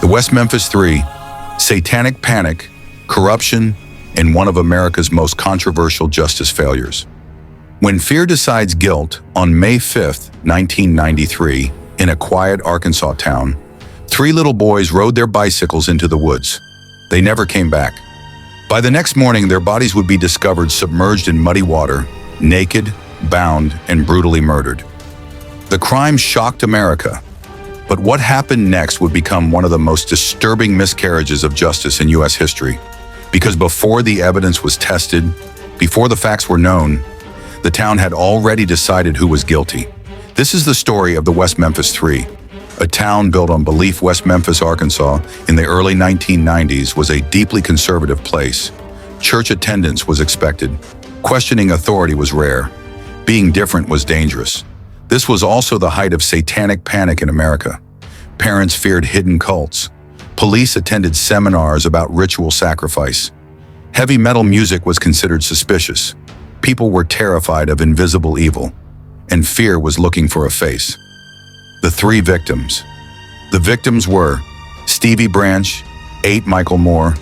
The West Memphis Three, Satanic Panic, corruption, and one of America's most controversial justice failures. When fear decides guilt on May 5, 1993, in a quiet Arkansas town, three little boys rode their bicycles into the woods. They never came back. By the next morning, their bodies would be discovered submerged in muddy water, naked, bound, and brutally murdered. The crime shocked America, but what happened next would become one of the most disturbing miscarriages of justice in U.S. history. Because before the evidence was tested, before the facts were known, the town had already decided who was guilty. This is the story of the West Memphis Three. A town built on belief. West Memphis, Arkansas, in the early 1990s was a deeply conservative place. Church attendance was expected. Questioning authority was rare. Being different was dangerous. This was also the height of satanic panic in America. Parents feared hidden cults. Police attended seminars about ritual sacrifice. Heavy metal music was considered suspicious. People were terrified of invisible evil, and fear was looking for a face. The three victims. The victims were Stevie Branch, 8 Michael Moore,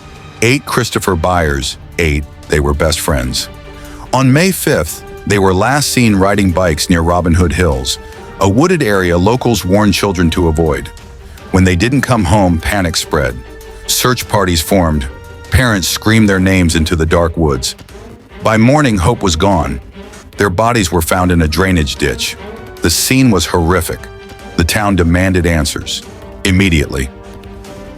8 Christopher Byers, 8 they were best friends. On May 5th, they were last seen riding bikes near Robin Hood Hills, a wooded area locals warned children to avoid. When they didn't come home, panic spread. Search parties formed. Parents screamed their names into the dark woods. By morning, hope was gone. Their bodies were found in a drainage ditch. The scene was horrific. The town demanded answers, immediately.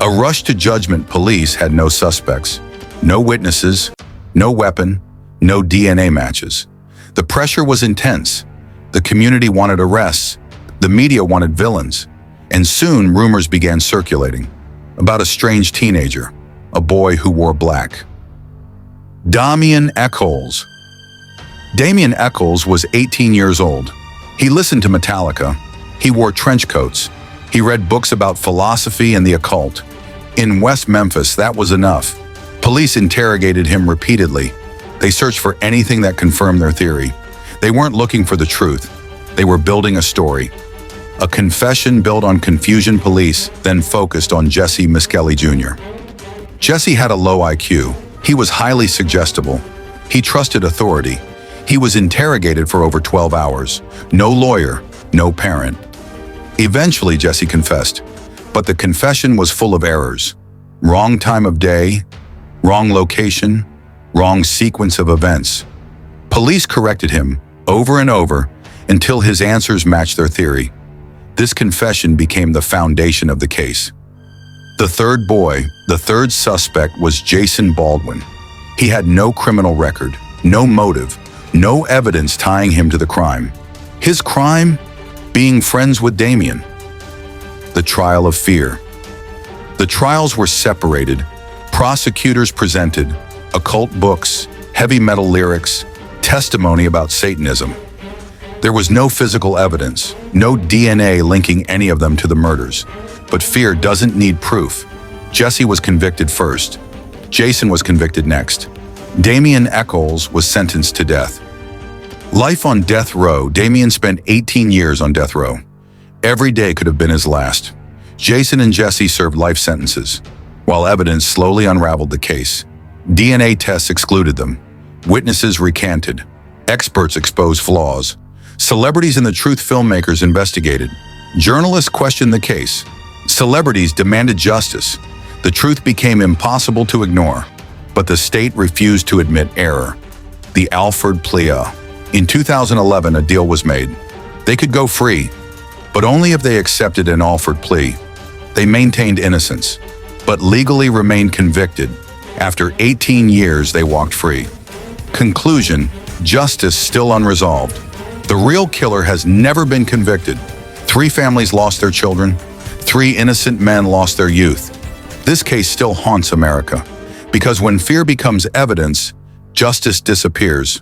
A rush to judgment. Police had no suspects, no witnesses, no weapon, no DNA matches. The pressure was intense. The community wanted arrests. The media wanted villains. And soon rumors began circulating about a strange teenager, a boy who wore black. Damien Echols. Damien Echols was 18 years old. He listened to Metallica. He wore trench coats. He read books about philosophy and the occult. In West Memphis, that was enough. Police interrogated him repeatedly. They searched for anything that confirmed their theory. They weren't looking for the truth. They were building a story. A confession built on confusion. Police then focused on Jesse Miskelly Jr. Jesse had a low IQ. He was highly suggestible. He trusted authority. He was interrogated for over 12 hours. No lawyer, no parent. Eventually, Jesse confessed, but the confession was full of errors. Wrong time of day, wrong location, wrong sequence of events. Police corrected him over and over until his answers matched their theory. This confession became the foundation of the case. The third boy, the third suspect, was Jason Baldwin. He had no criminal record, no motive, no evidence tying him to the crime. His crime? Being friends with Damien. The trial of fear. The trials were separated. Prosecutors presented occult books, heavy metal lyrics, testimony about Satanism. There was no physical evidence, no DNA linking any of them to the murders. But fear doesn't need proof. Jesse was convicted first. Jason was convicted next. Damien Echols was sentenced to death. Life on death row. Damien spent 18 years on death row. Every day could have been his last. Jason and Jesse served life sentences, while evidence slowly unraveled the case. DNA tests excluded them. Witnesses recanted. Experts exposed flaws. Celebrities and the truth filmmakers investigated. Journalists questioned the case. Celebrities demanded justice. The truth became impossible to ignore, but the state refused to admit error. The Alford plea. In 2011, a deal was made. They could go free, but only if they accepted an Alford plea. They maintained innocence, but legally remained convicted. After 18 years, they walked free. Conclusion: justice still unresolved. The real killer has never been convicted. 3 families lost their children. 3 innocent men lost their youth. This case still haunts America, because when fear becomes evidence, justice disappears.